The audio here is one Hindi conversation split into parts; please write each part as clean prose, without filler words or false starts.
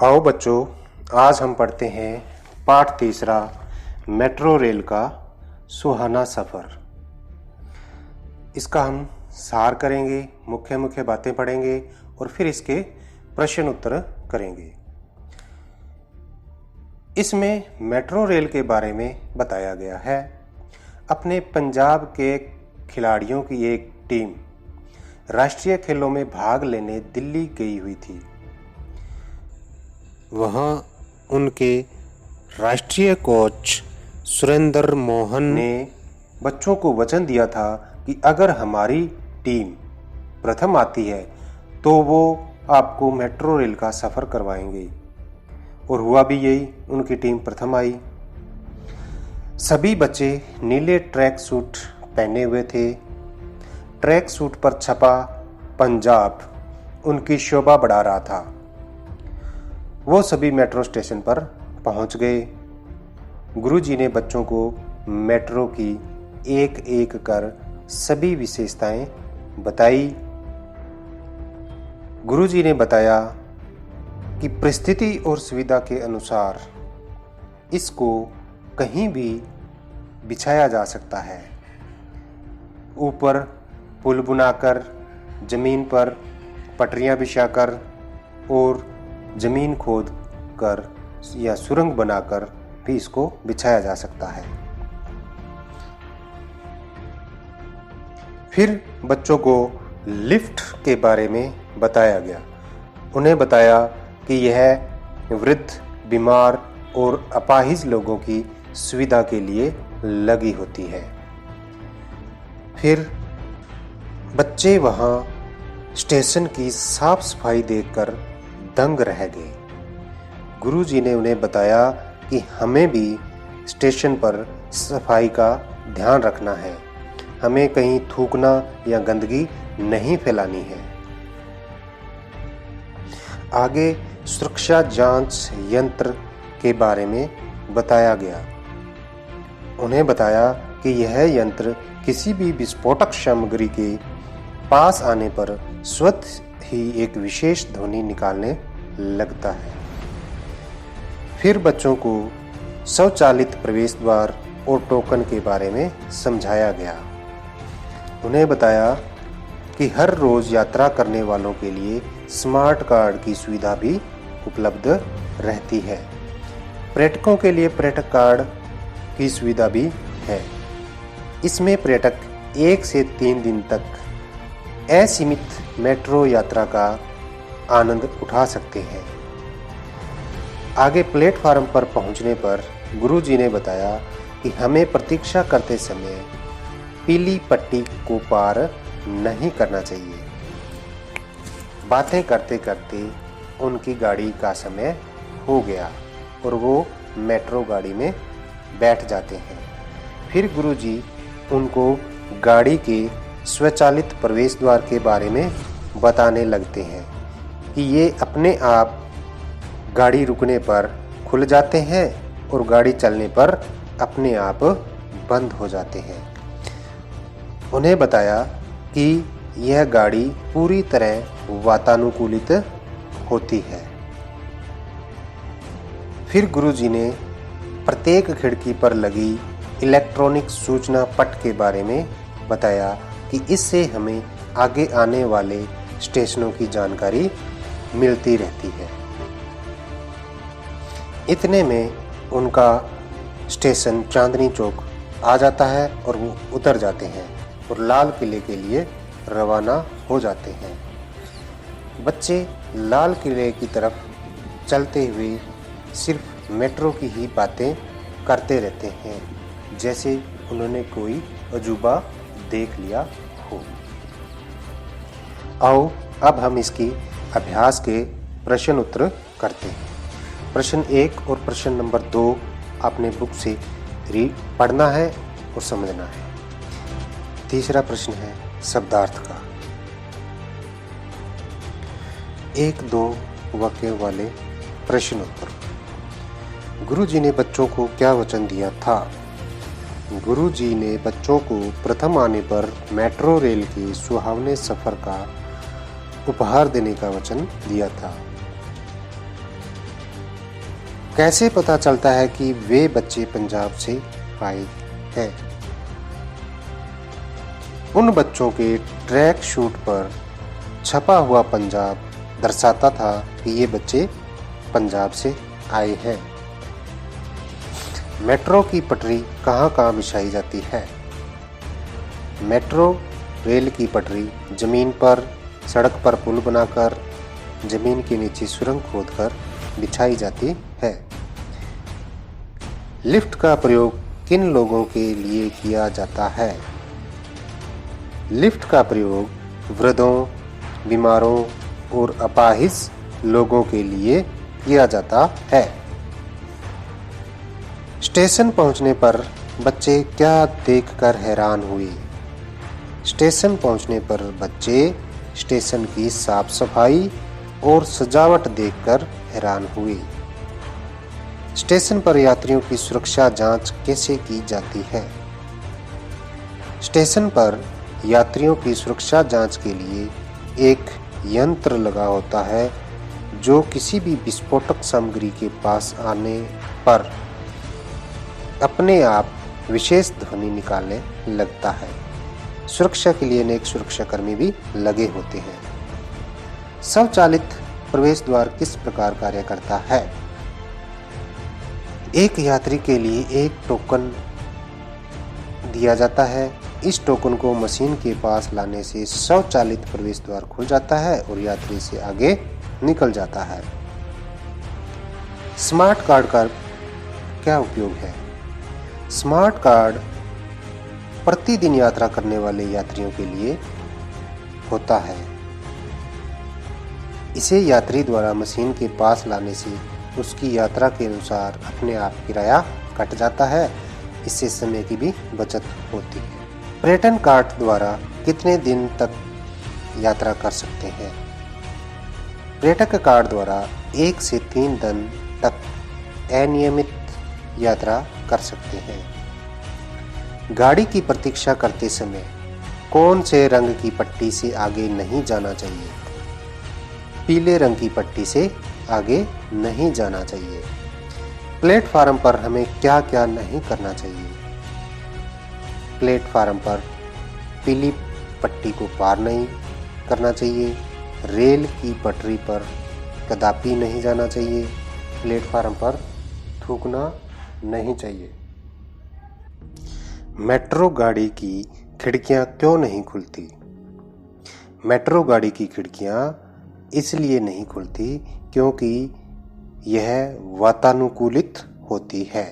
आओ बच्चों, आज हम पढ़ते हैं पाठ तीसरा मेट्रो रेल का सुहाना सफ़र। इसका हम सार करेंगे, मुख्य मुख्य बातें पढ़ेंगे और फिर इसके प्रश्न उत्तर करेंगे। इसमें मेट्रो रेल के बारे में बताया गया है। अपने पंजाब के खिलाड़ियों की एक टीम राष्ट्रीय खेलों में भाग लेने दिल्ली गई हुई थी। वहाँ उनके राष्ट्रीय कोच सुरेंद्र मोहन ने बच्चों को वचन दिया था कि अगर हमारी टीम प्रथम आती है तो वो आपको मेट्रो रेल का सफ़र करवाएंगे। और हुआ भी यही, उनकी टीम प्रथम आई। सभी बच्चे नीले ट्रैक सूट पहने हुए थे। ट्रैक सूट पर छपा पंजाब उनकी शोभा बढ़ा रहा था। वो सभी मेट्रो स्टेशन पर पहुंच गए। गुरुजी ने बच्चों को मेट्रो की एक एक कर सभी विशेषताएं बताई। गुरुजी ने बताया कि परिस्थिति और सुविधा के अनुसार इसको कहीं भी बिछाया जा सकता है। ऊपर पुल बनाकर, जमीन पर पटरियां बिछाकर और जमीन खोद कर या सुरंग बनाकर भी इसको बिछाया जा सकता है। फिर बच्चों को लिफ्ट के बारे में बताया गया। उन्हें बताया कि यह वृद्ध, बीमार और अपाहिज लोगों की सुविधा के लिए लगी होती है। फिर बच्चे वहाँ स्टेशन की साफ सफाई देखकर दंग रह गए। गुरुजी ने उन्हें बताया कि हमें भी स्टेशन पर सफाई का ध्यान रखना है। हमें कहीं थूकना या गंदगी नहीं फैलानी है। आगे सुरक्षा जांच यंत्र के बारे में बताया गया। उन्हें बताया कि यह यंत्र किसी भी विस्फोटक सामग्री के पास आने पर स्वतः ही एक विशेष ध्वनि निकालने लगता है। फिर बच्चों को स्वचालित प्रवेश द्वार और टोकन के बारे में समझाया गया। उन्हें बताया कि हर रोज यात्रा करने वालों के लिए स्मार्ट कार्ड की सुविधा भी उपलब्ध रहती है। पर्यटकों के लिए पर्यटक कार्ड की सुविधा भी है। इसमें पर्यटक 1 से 3 दिन तक असीमित मेट्रो यात्रा का आनंद उठा सकते हैं। आगे प्लेटफार्म पर पहुंचने पर गुरुजी ने बताया कि हमें प्रतीक्षा करते समय पीली पट्टी को पार नहीं करना चाहिए। बातें करते करते उनकी गाड़ी का समय हो गया और वो मेट्रो गाड़ी में बैठ जाते हैं। फिर गुरुजी उनको गाड़ी के स्वचालित प्रवेश द्वार के बारे में बताने लगते हैं कि ये अपने आप गाड़ी रुकने पर खुल जाते हैं और गाड़ी चलने पर अपने आप बंद हो जाते हैं। उन्हें बताया कि यह गाड़ी पूरी तरह वातानुकूलित होती है। फिर गुरुजी ने प्रत्येक खिड़की पर लगी इलेक्ट्रॉनिक सूचना पट के बारे में बताया कि इससे हमें आगे आने वाले स्टेशनों की जानकारी मिलती रहती है। इतने में उनका स्टेशन चांदनी चौक आ जाता है और वो उतर जाते हैं और लाल किले के लिए रवाना हो जाते हैं। बच्चे लाल किले की तरफ चलते हुए सिर्फ मेट्रो की ही बातें करते रहते हैं, जैसे उन्होंने कोई अजूबा देख लिया हो। आओ अब हम इसकी अभ्यास के प्रश्न उत्तर करते हैं। प्रश्न 1 और प्रश्न नंबर 2 आपने बुक से पढ़ना है और समझना है। तीसरा प्रश्न है शब्दार्थ का। 1-2 वाक्यों वाले प्रश्न उत्तर। गुरुजी ने बच्चों को क्या वचन दिया था? गुरुजी ने बच्चों को प्रथम आने पर मेट्रो रेल के सुहावने सफ़र का उपहार देने का वचन दिया था। कैसे पता चलता है कि वे बच्चे पंजाब से आए हैं? उन बच्चों के ट्रैक शूट पर छपा हुआ पंजाब दर्शाता था कि ये बच्चे पंजाब से आए हैं। मेट्रो की पटरी कहाँ बिछाई जाती है? मेट्रो रेल की पटरी जमीन पर, सड़क पर पुल बनाकर, जमीन के नीचे सुरंग खोदकर बिछाई जाती है। लिफ्ट का प्रयोग किन लोगों के लिए किया जाता है? लिफ्ट का प्रयोग वृद्धों, बीमारों और अपाहिज लोगों के लिए किया जाता है। स्टेशन पहुंचने पर बच्चे क्या देखकर हैरान हुए? स्टेशन पहुंचने पर बच्चे स्टेशन की साफ सफाई और सजावट देखकर हैरान हुए। स्टेशन पर यात्रियों की सुरक्षा जांच कैसे की जाती है? स्टेशन पर यात्रियों की सुरक्षा जांच के लिए एक यंत्र लगा होता है जो किसी भी विस्फोटक सामग्री के पास आने पर अपने आप विशेष ध्वनि निकालने लगता है। सुरक्षा के लिए अनेक सुरक्षाकर्मी भी लगे होते हैं। स्वचालित प्रवेश द्वार किस प्रकार कार्य करता है? एक यात्री के लिए एक टोकन दिया जाता है। इस टोकन को मशीन के पास लाने से स्वचालित प्रवेश द्वार खुल जाता है और यात्री से आगे निकल जाता है। स्मार्ट कार्ड का क्या उपयोग है? स्मार्ट कार्ड प्रतिदिन यात्रा करने वाले यात्रियों के लिए होता है। इसे यात्री द्वारा मशीन के पास लाने से उसकी यात्रा के अनुसार अपने आप किराया कट जाता है। इससे समय की भी बचत होती है। पर्यटन कार्ड द्वारा कितने दिन तक यात्रा कर सकते हैं? पर्यटक कार्ड द्वारा 1 से 3 दिन तक अनियमित यात्रा कर सकते हैं। गाड़ी की प्रतीक्षा करते समय कौन से रंग की पट्टी से आगे नहीं जाना चाहिए? पीले रंग की पट्टी से आगे नहीं जाना चाहिए। प्लेटफार्म पर हमें क्या क्या नहीं करना चाहिए? प्लेटफार्म पर पीली पट्टी को पार नहीं करना चाहिए। रेल की पटरी पर कदापि नहीं जाना चाहिए। प्लेटफार्म पर थूकना नहीं चाहिए। मेट्रो गाड़ी की खिड़कियां क्यों नहीं खुलती? मेट्रो गाड़ी की खिड़कियां इसलिए नहीं खुलती क्योंकि यह वातानुकूलित होती है।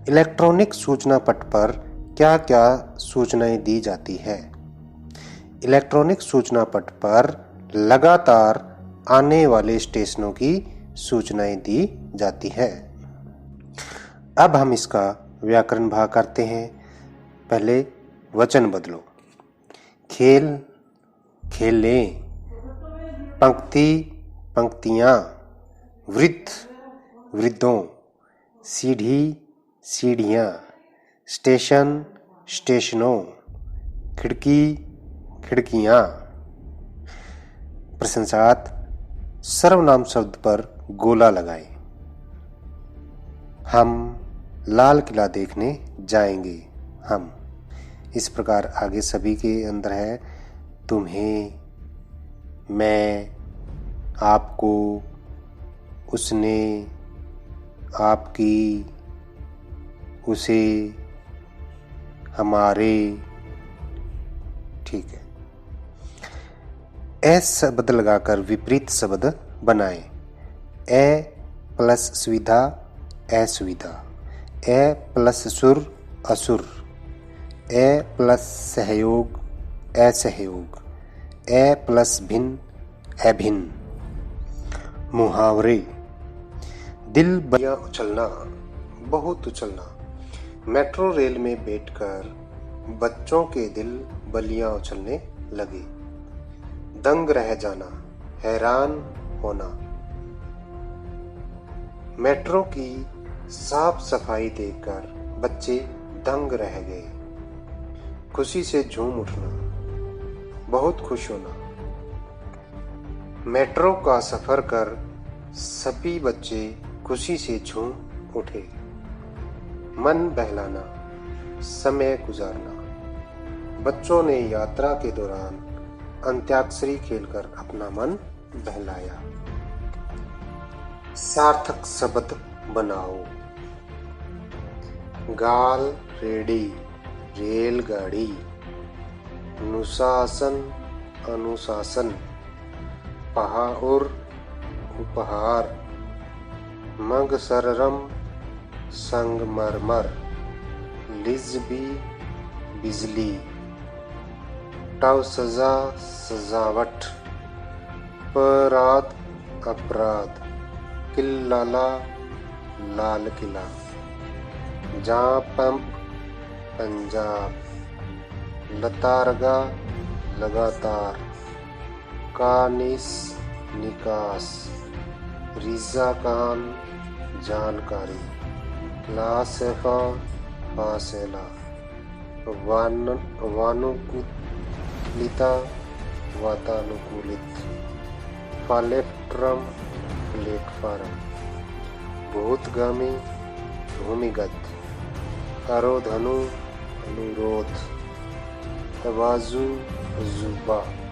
इलेक्ट्रॉनिक सूचना पट पर क्या क्या सूचनाएं दी जाती है? इलेक्ट्रॉनिक सूचना पट पर लगातार आने वाले स्टेशनों की सूचनाएं दी जाती है। अब हम इसका व्याकरण भाग करते हैं। पहले वचन बदलो। खेल, खेलें। पंक्ति, पंक्तियां। वृत्त, वृद्धों। सीढ़ी, सीढ़ियां। स्टेशन, स्टेशनों। खिड़की, खिड़कियां। प्रश्न 7 सर्वनाम शब्द पर गोला लगाएं। हम लाल किला देखने जाएंगे। हम इस प्रकार आगे सभी के अंदर है। तुम्हें, मैं, आपको, उसने, आपकी, उसे, हमारे। ठीक है। ए शब्द लगाकर विपरीत शब्द बनाएं। ए प्लस सुविधा, असुविधा। ए प्लस सुर, असुर। ए प्लस सहयोग, असहयोग। ए प्लस भिन्न, अभिन्न। मुहावरे। दिल बलियां उछलना, बहुत उछलना। मेट्रो रेल में बैठकर बच्चों के दिल बलियां उछलने लगे। दंग रह जाना, हैरान होना। मेट्रो की साफ सफाई देखकर बच्चे दंग रह गए। खुशी से झूम उठना, बहुत खुश होना। मेट्रो का सफर कर सभी बच्चे खुशी से झूम उठे। मन बहलाना, समय गुजारना। बच्चों ने यात्रा के दौरान अंत्याक्षरी खेलकर अपना मन बहलाया। सार्थक शब्द बनाओ। गाल रेडी, रेलगाड़ी। अनुशासन, अनुशासन। पहाड़, उपहार। मगसरम, संगमरमर। लिजबी, बिजली। टव सजा, सजावट। पराध, अपराध। किल्लाला, लाल किला। जहाँ पंप, पंजाब। लतारगा, लगातार। कानिस, निकास। रिजा कान, जानकारी। लासेफा, फासेला। वानुकूलिता, वातानुकूलित। फालेफ्ट्रम, प्लेटफार्म। भूतगामी, भूमिगत। अरोधनु, अनुरोध। तवाजु, जुबा।